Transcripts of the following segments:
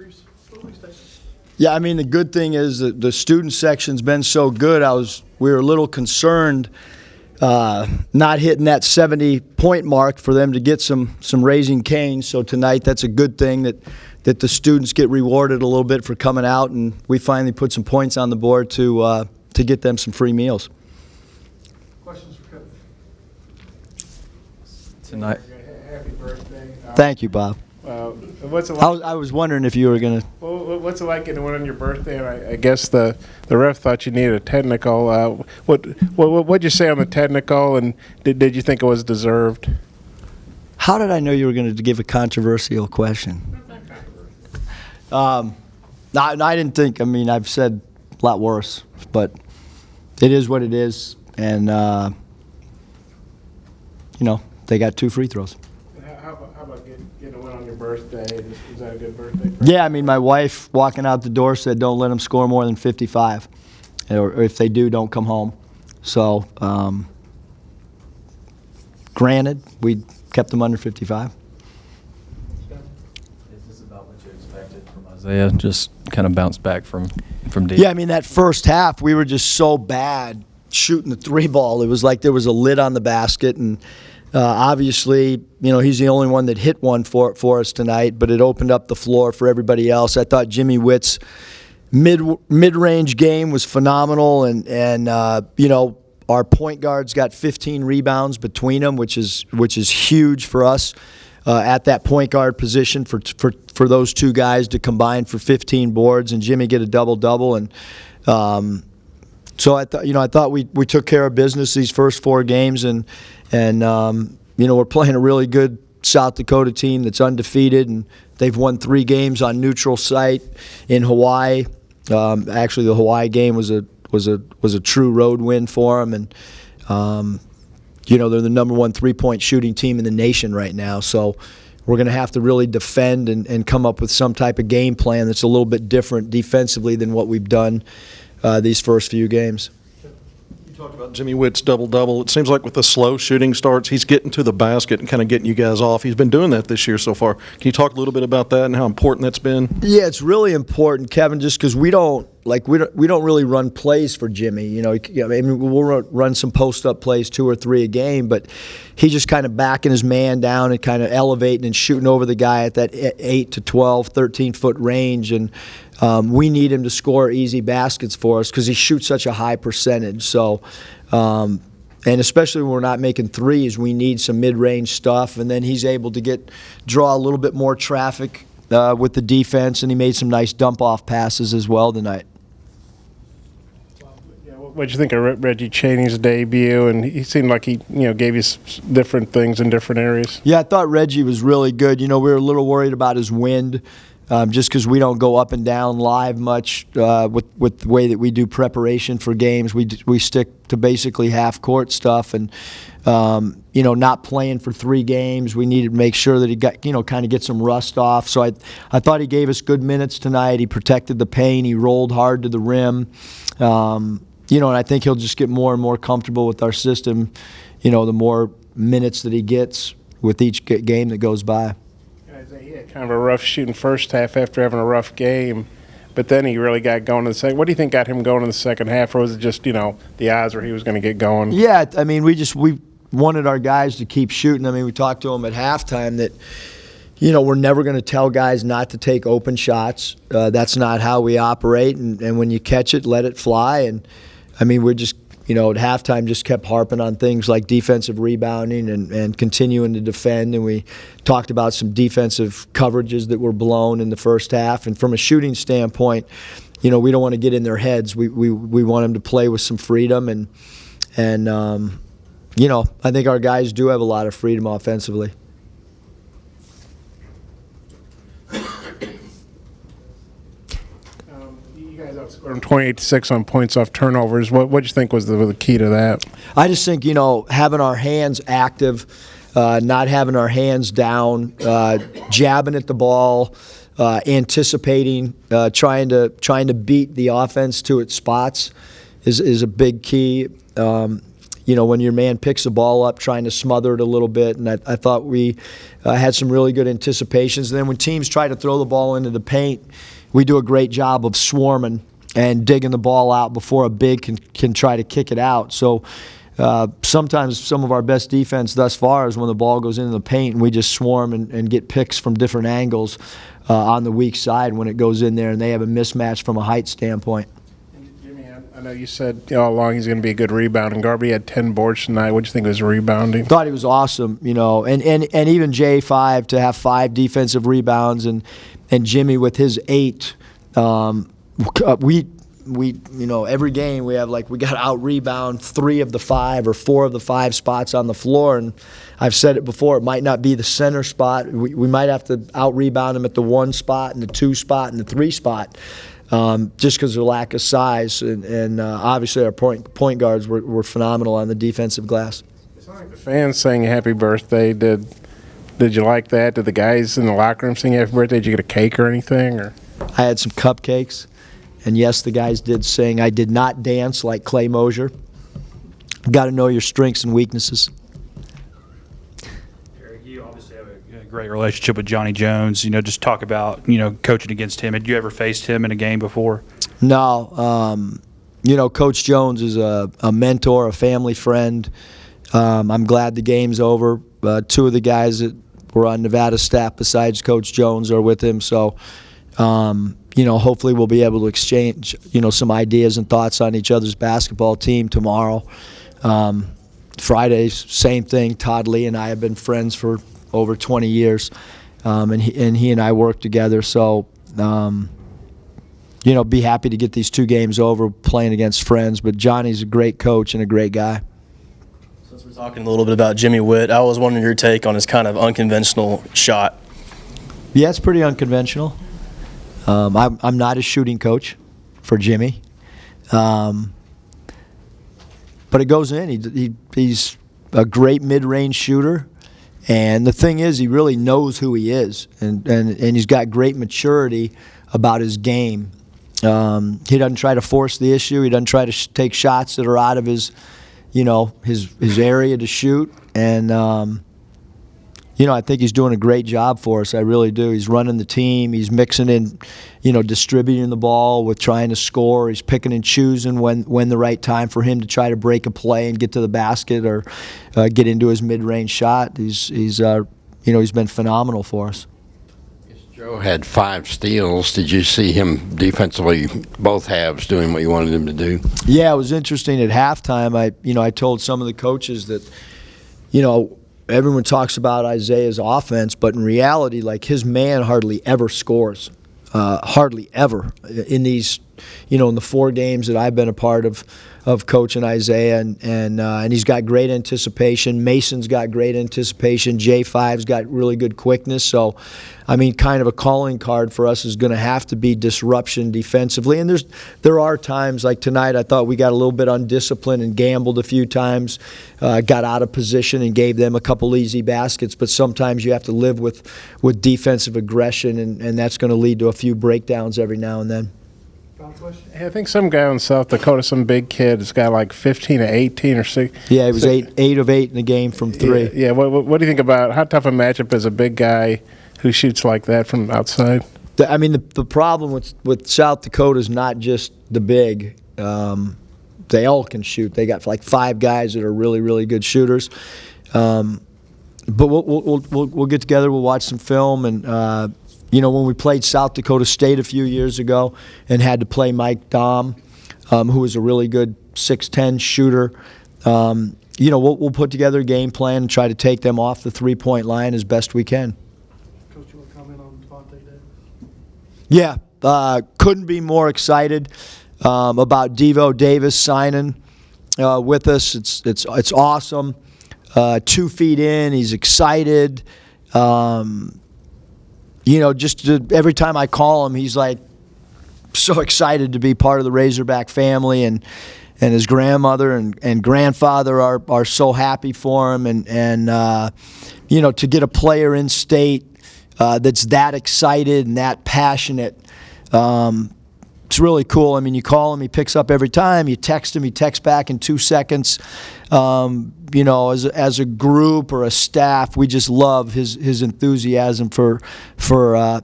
years? Yeah, I mean, the good thing is that the student section's been so good. We were a little concerned not hitting that 70-point mark for them to get some Raising Cane's. So tonight, that's a good thing that the students get rewarded a little bit for coming out, and we finally put some points on the board to get them some free meals. Questions for Coach? Tonight. Happy birthday. Thank you, Bob. What's it like? I was wondering if you were going to. Well, what's it like getting one on your birthday? And I guess the ref thought you needed a technical. What'd you say on the technical? And did you think it was deserved? How did I know you were going to give a controversial question? No, I didn't think. I mean, I've said a lot worse, but it is what it is, and they got 2 free throws. How about getting a win on your birthday? Is that a good birthday? Yeah, I mean, my wife walking out the door said, "Don't let them score more than 55, or if they do, don't come home." So, granted, we kept them under 55. Is this about what you expected from Isaiah? Just kind of bounce back from deep. Yeah, I mean, that first half, we were just so bad shooting the 3 ball. It was like there was a lid on the basket, and obviously, he's the only one that hit one for us tonight, but it opened up the floor for everybody else. I thought Jimmy Witt's mid-range game was phenomenal, and our point guards got 15 rebounds between them, which is huge for us at that point guard position for those 2 guys to combine for 15 boards and Jimmy get a double-double. And so I thought we took care of business these first 4 games, and we're playing a really good South Dakota team that's undefeated, and they've won 3 games on neutral site in Hawaii. Actually, the Hawaii game was a true road win for them, and they're the number 1 3-point shooting team in the nation right now. So we're going to have to really defend and come up with some type of game plan that's a little bit different defensively than what we've done these first few games. You talked about Jimmy Witt's double-double. It seems like with the slow shooting starts, he's getting to the basket and kind of getting you guys off. He's been doing that this year so far. Can you talk a little bit about that and how important that's been? Yeah, it's really important, Kevin, just because we don't really run plays for Jimmy. We'll run some post-up plays, 2 or 3 a game, but he's just kind of backing his man down and kind of elevating and shooting over the guy at that 8 to 12, 13-foot range, and we need him to score easy baskets for us because he shoots such a high percentage. So, and especially when we're not making threes, we need some mid-range stuff, and then he's able to draw a little bit more traffic with the defense, and he made some nice dump-off passes as well tonight. What did you think of Reggie Chaney's debut? And he seemed like he, gave you different things in different areas. Yeah, I thought Reggie was really good. We were a little worried about his wind, just because we don't go up and down live much with the way that we do preparation for games. We stick to basically half-court stuff, and not playing for 3 games. We needed to make sure that he got, kind of get some rust off. So I thought he gave us good minutes tonight. He protected the paint. He rolled hard to the rim. And I think he'll just get more and more comfortable with our system, the more minutes that he gets with each game that goes by. He had kind of a rough shooting first half after having a rough game, but then he really got going in the second. What do you think got him going in the second half, or was it just, the odds where he was going to get going? Yeah, I mean, we wanted our guys to keep shooting. I mean, we talked to them at halftime that, we're never going to tell guys not to take open shots. That's not how we operate, and when you catch it, let it fly. And I mean, we're just, at halftime just kept harping on things like defensive rebounding and continuing to defend. And we talked about some defensive coverages that were blown in the first half. And from a shooting standpoint, we don't want to get in their heads. We want them to play with some freedom. And I think our guys do have a lot of freedom offensively. Outscored them 28-6 on points off turnovers. What do you think was the key to that? I just think, having our hands active, not having our hands down, jabbing at the ball, anticipating, trying to beat the offense to its spots is a big key. when your man picks a ball up, trying to smother it a little bit. And I thought we had some really good anticipations. And then when teams try to throw the ball into the paint, we do a great job of swarming and digging the ball out before a big can try to kick it out. So sometimes some of our best defense thus far is when the ball goes into the paint and we just swarm and get picks from different angles on the weak side when it goes in there and they have a mismatch from a height standpoint. Jimmy, I know you said all along he's going to be a good rebounding guard. He had 10 boards tonight. What do you think of his rebounding? Thought he was awesome, and even J5 to have 5 defensive rebounds and Jimmy with his 8. We every game we have we got to out rebound 3 of the 5 or 4 of the 5 spots on the floor, and I've said it before, it might not be the center spot. We might have to out rebound them at the 1 spot and the 2 spot and the 3 spot. Just because of their lack of size, and obviously our point guards were phenomenal on the defensive glass. It's like the fans saying happy birthday. Did you like that? Did the guys in the locker room sing happy birthday? Did you get a cake or anything? Or I had some cupcakes, and yes, the guys did sing. I did not dance like Clay Mosier. Got to know your strengths and weaknesses. Eric, you obviously have a great relationship with Johnny Jones. Just talk about, coaching against him. Had you ever faced him in a game before? No. Coach Jones is a mentor, a family friend. I'm glad the game's over. 2 of the guys that were on Nevada staff besides Coach Jones are with him. So, hopefully we'll be able to exchange, some ideas and thoughts on each other's basketball team tomorrow. Friday, same thing. Todd Lee and I have been friends for over 20 years, and he and I work together. So, be happy to get these 2 games over playing against friends. But Johnny's a great coach and a great guy. Since we're talking a little bit about Jimmy Witt, I was wondering your take on his kind of unconventional shot. Yeah, it's pretty unconventional. I'm not a shooting coach for Jimmy. But it goes in. He's a great mid-range shooter. And the thing is, he really knows who he is. And he's got great maturity about his game. He doesn't try to force the issue. He doesn't try to take shots that are out of his area to shoot. And, I think he's doing a great job for us. I really do. He's running the team. He's mixing in, distributing the ball with trying to score. He's picking and choosing when the right time for him to try to break a play and get to the basket or get into his mid-range shot. He's been phenomenal for us. Joe had 5 steals. Did you see him defensively, both halves, doing what you wanted him to do? Yeah, it was interesting. At halftime, I told some of the coaches that, everyone talks about Isaiah's offense, but in reality, his man hardly ever scores. Hardly ever in these, in the 4 games that I've been a part of coaching Isaiah, and he's got great anticipation. Mason's got great anticipation. J5's got really good quickness. So, kind of a calling card for us is going to have to be disruption defensively. And there are times like tonight, I thought we got a little bit undisciplined and gambled a few times, got out of position and gave them a couple easy baskets. But sometimes you have to live with defensive aggression, and that's going to lead to a few breakdowns every now and then. Hey, I think some guy in South Dakota, some big kid, has got 15 or 18 or 6. Yeah, it was 8 of 8 in the game from 3. Yeah. What do you think about how tough a matchup is a big guy who shoots like that from outside? The problem with South Dakota is not just the big. They all can shoot. They got 5 guys that are really, really good shooters. But we'll get together. We'll watch some film and. When we played South Dakota State a few years ago and had to play Mike Dahm, who was a really good 6'10 shooter, we'll put together a game plan and try to take them off the 3-point line as best we can. Coach, you want to comment on Devontae Davis? Yeah, couldn't be more excited about Devo Davis signing with us. It's awesome. 2 feet in, he's excited. Every time I call him, he's so excited to be part of the Razorback family, and his grandmother and grandfather are so happy for him, and to get a player in state that's that excited and that passionate, it's really cool. I mean, you call him, he picks up every time. You text him, he texts back in 2 seconds. You know, as a group or a staff, we just love his enthusiasm for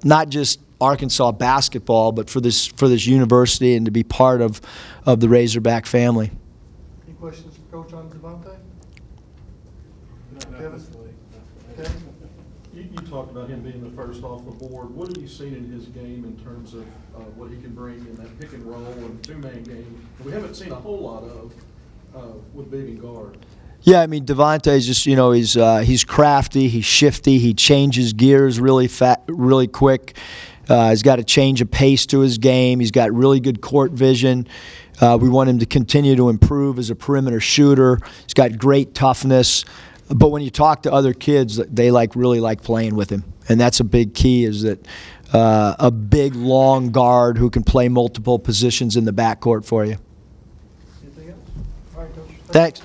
not just Arkansas basketball, but for this university and to be part of the Razorback family. Any questions for Coach on Devontae? Kevin? Kevin? You talked about him being the first off the board. What have you seen in his game in terms of what he can bring in that pick and roll and two-man game? We haven't seen a whole lot of with big and guard. Yeah, I mean, Devontae's just, you know, he's crafty, he's shifty, he changes gears really quick. He's got a change of pace to his game. He's got really good court vision. We want him to continue to improve as a perimeter shooter. He's got great toughness. But when you talk to other kids, they really like playing with him. And that's a big key, is that a big, long guard who can play multiple positions in the backcourt for you. Anything else? All right, Coach. Thanks.